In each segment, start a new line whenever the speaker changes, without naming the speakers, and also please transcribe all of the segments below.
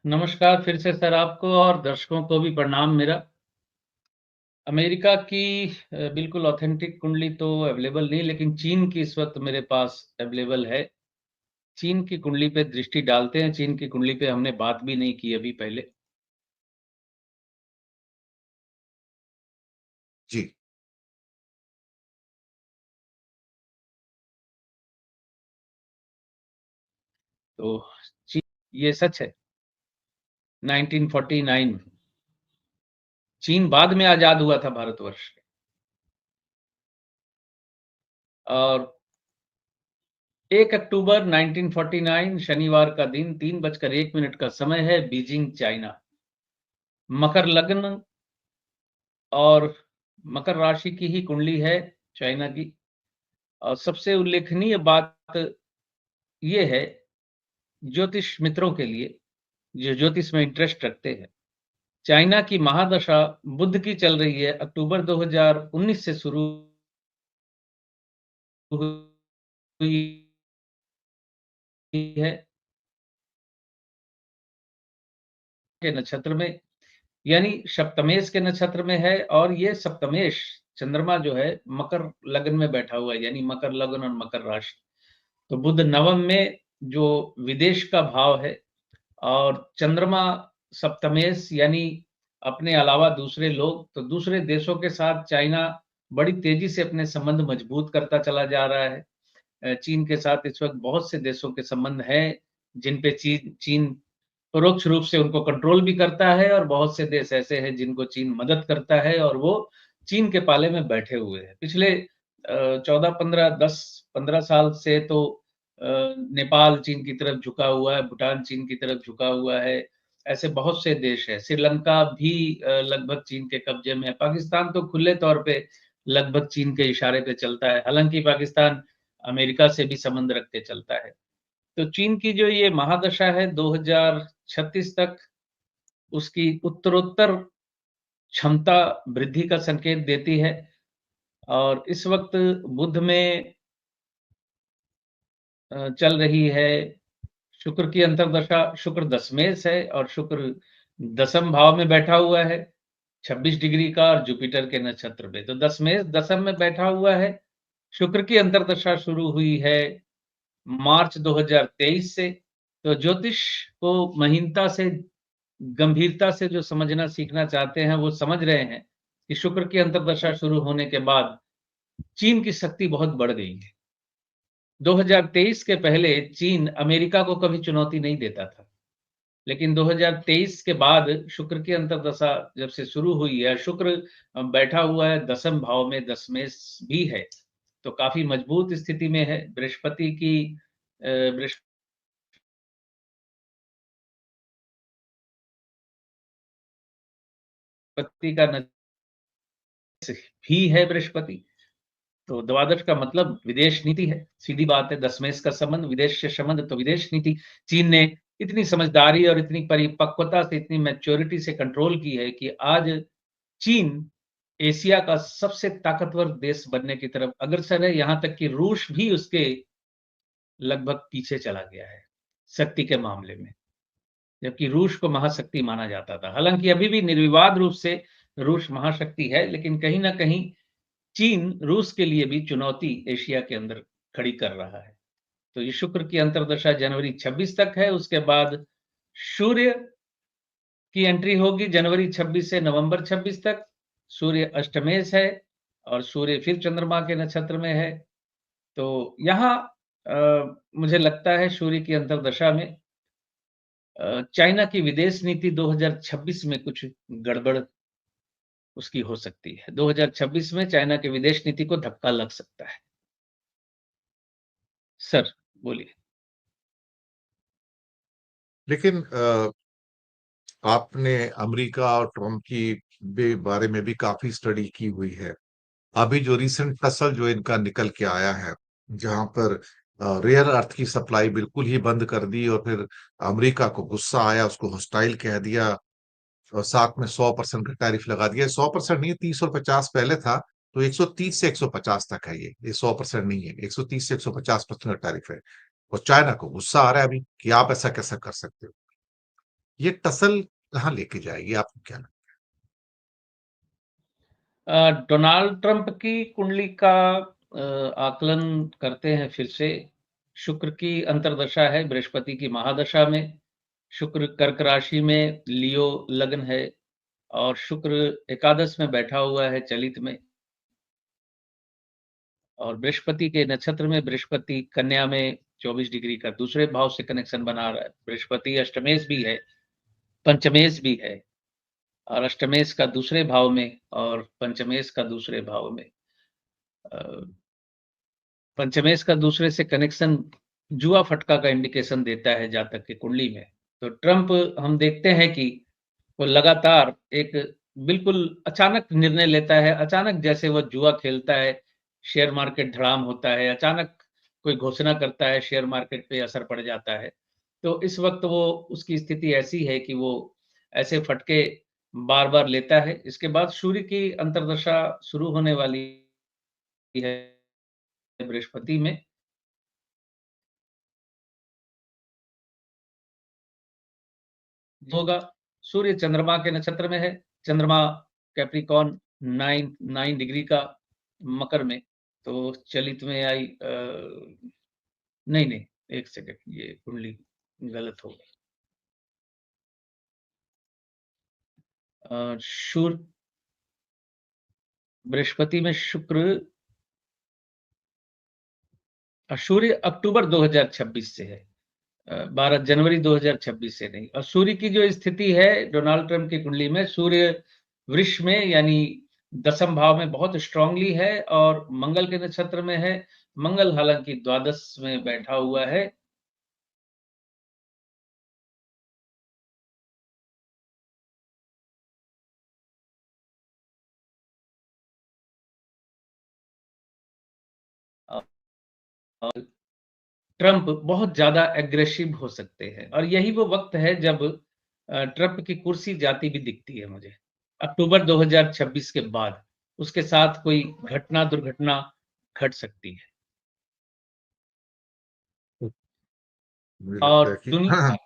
नमस्कार फिर से सर आपको और दर्शकों को भी प्रणाम मेरा। अमेरिका की बिल्कुल ऑथेंटिक कुंडली तो अवेलेबल नहीं, लेकिन चीन की इस वक़्त मेरे पास अवेलेबल है। चीन की कुंडली पे दृष्टि डालते हैं, चीन की कुंडली पे हमने बात भी नहीं की अभी पहले।
जी।
तो चीन ये सच है, 1949 चीन बाद में आज़ाद हुआ था भारतवर्ष और 1 अक्टूबर 1949 शनिवार का दिन 3 बजकर 1 मिनट का समय है, बीजिंग, चाइना। मकर लग्न और मकर राशि की ही कुंडली है चाइना की। और सबसे उल्लेखनीय बात ये है ज्योतिष मित्रों के लिए, जो ज्योतिष में इंटरेस्ट रखते हैं। चाइना की महादशा बुध की चल रही है, अक्टूबर 2019 से शुरू हुई है के नक्षत्र में, यानी सप्तमेश के नक्षत्र में है और ये सप्तमेश चंद्रमा जो है मकर लग्न में बैठा हुआ है, यानी मकर लग्न और मकर राशि। तो बुध नवम में जो विदेश का भाव है और चंद्रमा सप्तमेश यानी अपने अलावा दूसरे लोग, तो दूसरे देशों के साथ चाइना बड़ी तेजी से अपने संबंध मजबूत करता चला जा रहा है। चीन के साथ इस वक्त बहुत से देशों के संबंध हैं, जिन पे चीन चीन परोक्ष रूप से उनको कंट्रोल भी करता है और बहुत से देश ऐसे हैं जिनको चीन मदद करता है और वो चीन के पाले में बैठे हुए हैं। पिछले 14, 15, 10, 15 साल से तो नेपाल चीन की तरफ झुका हुआ है, भूटान चीन की तरफ झुका हुआ है। ऐसे बहुत से देश हैं। श्रीलंका भी लगभग चीन के कब्जे में है। पाकिस्तान तो खुले तौर पे लगभग चीन के इशारे पे चलता है। हालाँकि पाकिस्तान अमेरिका से भी संबंध रख के चलता है। तो चीन की जो ये महादशा है 2036 तक उसकी उत्तरोत्तर क्षमता वृद्धि का संकेत देती है और इस वक़्त बुध में चल रही है, शुक्र की अंतर्दशा, शुक्र दशमेश है और शुक्र दसम भाव में बैठा हुआ है, 26 डिग्री का और जुपिटर के नक्षत्र में। तो दशमेश दसम में बैठा हुआ है, शुक्र की अंतर्दशा शुरू हुई है मार्च 2023 से। तो ज्योतिष को महीनता से, गंभीरता से जो समझना सीखना चाहते हैं, वो समझ रहे हैं कि शुक्र की अंतर्दशा शुरू होने के बाद चीन की शक्ति बहुत बढ़ गई है। 2023 के पहले चीन अमेरिका को कभी चुनौती नहीं देता था, लेकिन 2023 के बाद शुक्र की अंतर्दशा जब से शुरू हुई है, शुक्र बैठा हुआ है दसम भाव में, दशमेश भी है, तो काफ़ी मजबूत स्थिति में है। बृहस्पति की बृहस्पति का भी है बृहस्पति, तो द्वादश का मतलब विदेश नीति है। सीधी बात है, दशमेश का संबंध विदेश से संबंध, तो विदेश नीति। चीन ने इतनी समझदारी और इतनी परिपक्वता से, इतनी मैच्योरिटी से कंट्रोल की है कि आज चीन एशिया का सबसे ताकतवर देश बनने की तरफ अग्रसर है। यहाँ तक कि रूस भी उसके लगभग पीछे चला गया है शक्ति के मामले में, जबकि रूस को महाशक्ति माना जाता था। हालांकि अभी भी निर्विवाद रूप से रूस महाशक्ति है, लेकिन कहीं ना कहीं चीन रूस के लिए भी चुनौती एशिया के अंदर खड़ी कर रहा है। तो ये शुक्र की अंतर्दशा जनवरी 26 तक है। उसके बाद सूर्य की एंट्री होगी जनवरी 26 से नवंबर 26 तक। सूर्य अष्टमेश है और सूर्य फिर चंद्रमा के नक्षत्र में है। तो यहाँ मुझे लगता है सूर्य की अंतर्दशा में चाइना की विदेश नीति 2026 में कुछ गड़बड़ उसकी हो सकती है। 2026 में चाइना की विदेश नीति को धक्का लग सकता है। सर, बोलिए।
लेकिन आपने अमेरिका और ट्रम्प की बारे में भी काफी स्टडी की हुई है। अभी जो रिसेंट टसल जो इनका निकल के आया है, जहां पर रेयर अर्थ की सप्लाई बिल्कुल ही बंद कर दी और फिर अमेरिका को गुस्सा आया, उसको हॉस्टाइल कह दिया और साथ में 100% का टैरिफ लगा दिया। 100% नहीं, 30 और 50 पहले था, तो 130 से 150 तक है। ये 100% नहीं है, 130 से 150% का टैरिफ है। और चाइना को गुस्सा आ रहा है अभी कि आप ऐसा कैसा कर सकते हो। ये टसल कहाँ लेके जाएगी, आपको क्या लगता
डोनाल्ड ट्रंप की कुंडली का आकलन करते हैं फिर से। शुक्र की अंतर्दशा है बृहस्पति की महादशा में। शुक्र कर्क राशि में लियो लग्न है और शुक्र एकादश में बैठा हुआ है चलित में, और बृहस्पति के नक्षत्र में, बृहस्पति कन्या में 24 डिग्री का दूसरे भाव से कनेक्शन बना रहा है। बृहस्पति अष्टमेश भी है, पंचमेश भी है, और अष्टमेश का दूसरे भाव में और पंचमेश का दूसरे भाव में। अ, पंचमेश का दूसरे से कनेक्शन जुआ फटका का इंडिकेशन देता है जातक की कुंडली में। तो ट्रंप हम देखते हैं कि वो लगातार एक बिल्कुल अचानक निर्णय लेता है, अचानक जैसे वो जुआ खेलता है, शेयर मार्केट धड़ाम होता है, अचानक कोई घोषणा करता है, शेयर मार्केट पे असर पड़ जाता है। तो इस वक़्त वो उसकी स्थिति ऐसी है कि वो ऐसे फटके बार-बार लेता है। इसके बाद सूर्य की अंतर्दशा शुरू होने वाली है बृहस्पति में। होगा, सूर्य चंद्रमा के नक्षत्र में है, चंद्रमा कैप्रिकॉर्न 9 डिग्री का मकर में, तो चलित में आई नहीं, नहीं, 1 सेकंड, ये कुंडली गलत हो गई। शुर बृहस्पति में शुक्र सूर्य अक्टूबर 2026 से है, 12 जनवरी 2026 से नहीं। और सूर्य की जो स्थिति है डोनाल्ड ट्रंप की कुंडली में, सूर्य वृष में यानी दसम भाव में बहुत स्ट्रांगली है और मंगल के नक्षत्र में है। मंगल हालांकि द्वादश में बैठा हुआ है। और ट्रंप बहुत ज्यादा एग्रेसिव हो सकते हैं और यही वो वक्त है जब ट्रंप की कुर्सी जाती भी दिखती है मुझे, अक्टूबर 2026 के बाद उसके साथ कोई घटना दुर्घटना घट सकती है।
है? मुझे लगता है
और
कि हाँ, हाँ,
दुनिया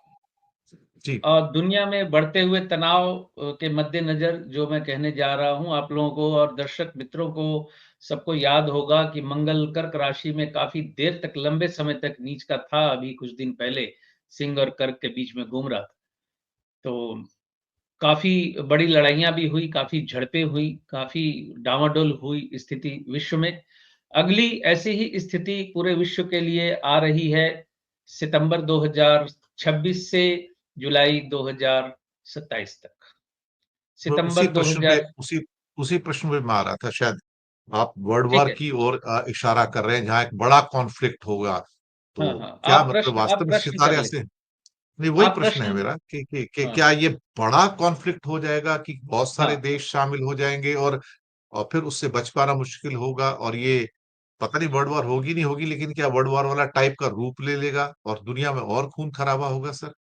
जी।
और दुनिया में बढ़ते हुए तनाव के मद्देनजर जो मैं कहने जा रहा हूं आप लोगों को और दर्शक मित्रों को, सबको याद होगा कि मंगल कर्क राशि में काफी देर तक, लंबे समय तक नीच का था। अभी कुछ दिन पहले सिंह और कर्क के बीच में घूम रहा था। तो काफी बड़ी लड़ाइयां भी हुई, काफी झड़पें हुई, काफी डामाडोल हुई स्थिति विश्व में। अगली ऐसी ही स्थिति पूरे विश्व के लिए आ रही है सितंबर 2026 से जुलाई 2027 तक।
तो उसी
सितंबर
प्रश्न पे
2000।
उसी उसी प्रश्न पे मैं आ रहा था, शायद आप वर्ल्ड
ठीक
वॉर
है।
की ओर इशारा कर रहे हैं, जहां एक बड़ा कॉन्फ्लिक्ट होगा। तो
हाँ, हाँ,
क्या मतलब
आप
वास्तव में
प्रश्न
सितारे
कर ले।
ऐसे, नहीं वही
आप
प्रश्न है
प्रश्न।
मेरा कि
हाँ,
क्या ये बड़ा कॉन्फ्लिक्ट हो जाएगा कि बहुत सारे
हाँ।
देश शामिल हो जाएंगे, और फिर उससे बच पाना मुश्किल होगा, और ये पता नहीं वर्ल्ड वॉर होगी नहीं होगी, लेकिन क्या वर्ल्ड वॉर वाला टाइप का रूप ले लेगा और दुनिया में और खून खराबा होगा, सर?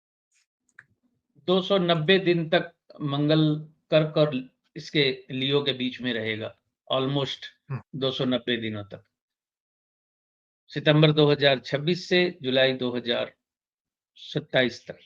290 दिन तक मंगल कर्क और इसके लियो के बीच में रहेगा, ऑलमोस्ट
हम्म,
290 दिनों तक, सितंबर 2026 से जुलाई 2027 तक।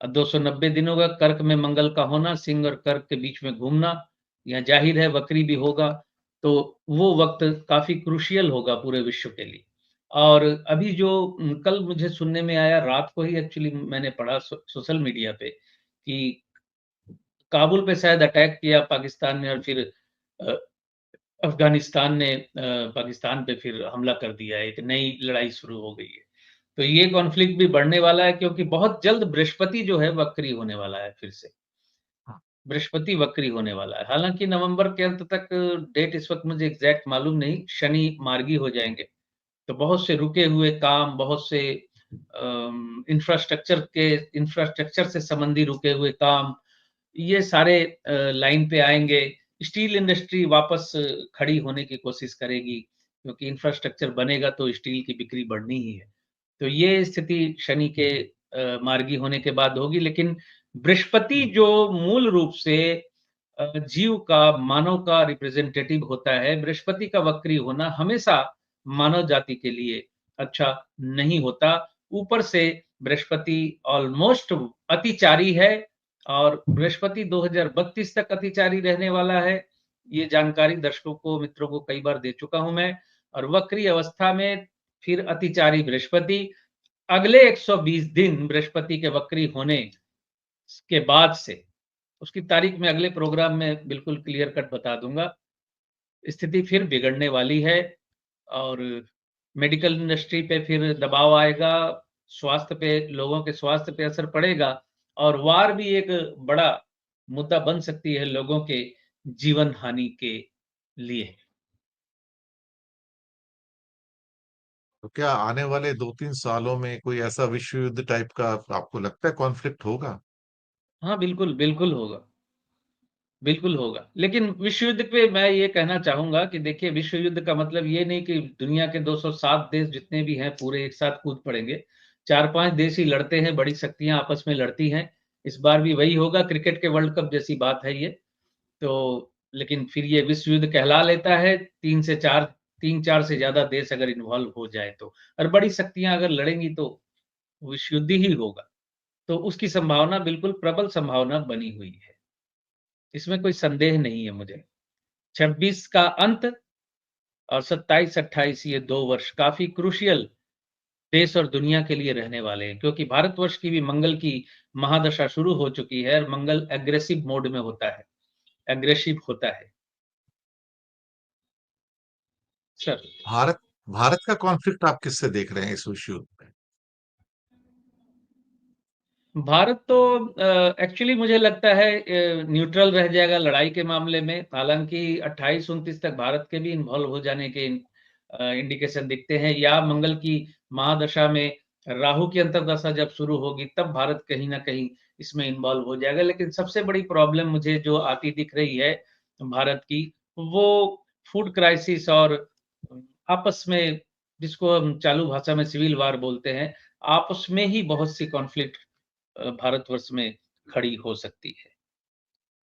अब 290 दिनों का कर्क में मंगल का होना, सिंह और कर्क के बीच में घूमना, यह जाहिर है वक्री भी होगा। तो वो वक्त काफी क्रूशियल होगा पूरे विश्व के लिए। और अभी जो कल मुझे सुनने में आया, रात को ही एक्चुअली मैंने पढ़ा सोशल मीडिया पे कि काबुल पे शायद अटैक किया पाकिस्तान ने और फिर अ, अफगानिस्तान ने पाकिस्तान पे फिर हमला कर दिया है, एक नई लड़ाई शुरू हो गई है। तो ये कॉन्फ्लिक्ट भी बढ़ने वाला है क्योंकि बहुत जल्द बृहस्पति जो है वक्री होने वाला है फिर से।
हाँ।
बृहस्पति वक्री होने वाला है। हालांकि नवंबर के अंत तक डेट इस वक्त मुझे एग्जैक्ट मालूम नहीं, शनि मार्गी हो जाएंगे। तो बहुत से रुके हुए काम, बहुत से इंफ्रास्ट्रक्चर से संबंधी रुके हुए काम, ये सारे लाइन पे आएंगे। स्टील इंडस्ट्री वापस खड़ी होने की कोशिश करेगी क्योंकि इंफ्रास्ट्रक्चर बनेगा तो स्टील की बिक्री बढ़नी ही है। तो ये स्थिति शनि के मार्गी होने के बाद होगी। लेकिन बृहस्पति जो मूल रूप से जीव का, मानव का रिप्रेजेंटेटिव होता है, बृहस्पति का वक्री होना हमेशा मानव जाति के लिए अच्छा नहीं होता। ऊपर से बृहस्पति ऑलमोस्ट अतिचारी है और बृहस्पति 2032 तक अतिचारी रहने वाला है। ये जानकारी दर्शकों को, मित्रों को कई बार दे चुका हूं मैं। और वक्री अवस्था में फिर अतिचारी बृहस्पति, अगले 120 दिन बृहस्पति के वक्री होने के बाद से, उसकी तारीख में अगले प्रोग्राम में बिल्कुल क्लियर कट बता दूंगा, स्थिति फिर बिगड़ने वाली है और मेडिकल इंडस्ट्री पे फिर दबाव आएगा, स्वास्थ्य पे, लोगों के स्वास्थ्य पे असर पड़ेगा और वार भी एक बड़ा मुद्दा बन सकती है लोगों के जीवन हानि के लिए।
तो क्या आने वाले 2-3 सालों में कोई ऐसा विश्व युद्ध टाइप का आपको लगता है कॉन्फ्लिक्ट होगा?
हाँ, बिल्कुल, बिल्कुल होगा। बिल्कुल होगा। लेकिन विश्व युद्ध पे मैं ये कहना चाहूँगा कि देखिए, विश्व युद्ध का मतलब ये नहीं कि दुनिया के 207 देश जितने भी हैं पूरे एक साथ कूद पड़ेंगे। 4-5 देश ही लड़ते हैं, बड़ी शक्तियाँ आपस में लड़ती हैं। इस बार भी वही होगा, क्रिकेट के वर्ल्ड कप जैसी बात है ये। तो लेकिन फिर ये विश्व युद्ध कहला लेता है 3-4 से ज़्यादा देश अगर इन्वॉल्व हो जाए तो। और बड़ी शक्तियाँ अगर लड़ेंगी तो विश्व युद्ध ही होगा। तो उसकी संभावना, बिल्कुल प्रबल संभावना बनी हुई है। इसमें कोई संदेह नहीं है मुझे। 26 का अंत और 27-28 ये 2 वर्ष काफ़ी क्रूशियल देश और दुनिया के लिए रहने वाले हैं, क्योंकि भारतवर्ष की भी मंगल की महादशा शुरू हो चुकी है और मंगल एग्रेसिव मोड में होता है, एग्रेसिव होता है। सर,
भारत भारत का कॉन्फ्लिक्ट आप किससे देख रहे हैं इस विश्व युद्ध में?
भारत तो एक्चुअली मुझे लगता है न्यूट्रल रह जाएगा लड़ाई के मामले में। हालाँकि 28-29 तक भारत के भी इन्वॉल्व हो जाने के इंडिकेशन दिखते हैं, या मंगल की महादशा में राहु की अंतर्दशा जब शुरू होगी तब भारत कहीं न कहीं इसमें इन्वॉल्व हो जाएगा। लेकिन सबसे बड़ी प्रॉब्लम मुझे जो आती दिख रही है भारत की, वो फूड क्राइसिस और आपस में, जिसको हम चालू भाषा में सिविल वार बोलते हैं, आपस में ही बहुत सी कॉन्फ्लिक्ट भारतवर्ष में खड़ी हो सकती है।